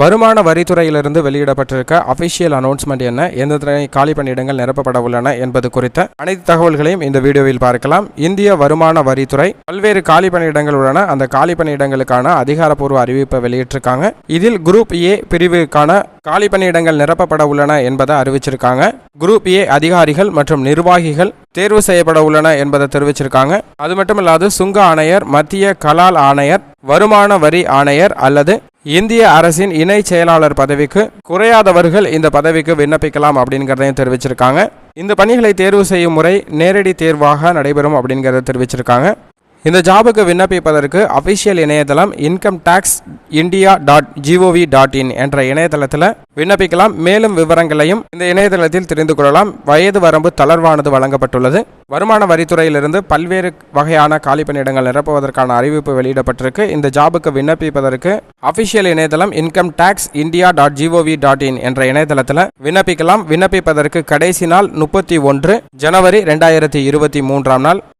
வருமான வரித்துறையிலிருந்து வெளியிடப்பட்டிருக்க official announcement என்ன, எந்த காலி பணியிடங்கள் நிரப்பப்பட உள்ளன என்பது குறித்த அனைத்து தகவல்களையும் இந்த வீடியோவில் பார்க்கலாம். இந்திய வருமான வரித்துறை பல்வேறு காலி பணியிடங்கள் உள்ளன. அந்த காலி பணியிடங்களுக்கான அதிகாரப்பூர்வ அறிவிப்பை வெளியிட்டிருக்காங்க. இதில் குரூப் ஏ பிரிவுக்கான காலி பணியிடங்கள் நிரப்பப்பட உள்ளன என்பதை அறிவிச்சிருக்காங்க. குரூப் ஏ அதிகாரிகள் மற்றும் நிர்வாகிகள் தேர்வு செய்யப்பட உள்ளன என்பதை தெரிவிச்சிருக்காங்க. அது மட்டுமல்லாது சுங்க ஆணையர், மத்திய கலால் ஆணையர், வருமான வரி ஆணையர் அல்லது இந்திய அரசின் இணை செயலாளர் பதவிக்கு குறையாதவர்கள் இந்த பதவிக்கு விண்ணப்பிக்கலாம் அப்படிங்கிறதையும் தெரிவிச்சிருக்காங்க. இந்த பணிகளை தேர்வு செய்யும் முறை நேரடி தேர்வாக நடைபெறும் அப்படிங்கிறத தெரிவிச்சிருக்காங்க. இந்த ஜாபுக்கு விண்ணப்பிப்பதற்கு அபிஷியல் இணையதளம் incometaxindia.gov.in என்ற இணையதளத்தில் விண்ணப்பிக்கலாம். மேலும் விவரங்களையும் இந்த இணையதளத்தில் தெரிந்து கொள்ளலாம். வயது வரம்பு தளர்வானது வழங்கப்பட்டுள்ளது. வருமான வரித்துறையிலிருந்து பல்வேறு வகையான காலி பணியிடங்கள் நிரப்புவதற்கான அறிவிப்பு வெளியிடப்பட்டிருக்கு. இந்த ஜாபுக்கு விண்ணப்பிப்பதற்கு அபிஷியல் இணையதளம் incometaxindia.gov.in என்ற இணையதளத்தில் விண்ணப்பிக்கலாம். விண்ணப்பிப்பதற்கு கடைசி நாள் 31 ஜனவரி 2023 நாள்.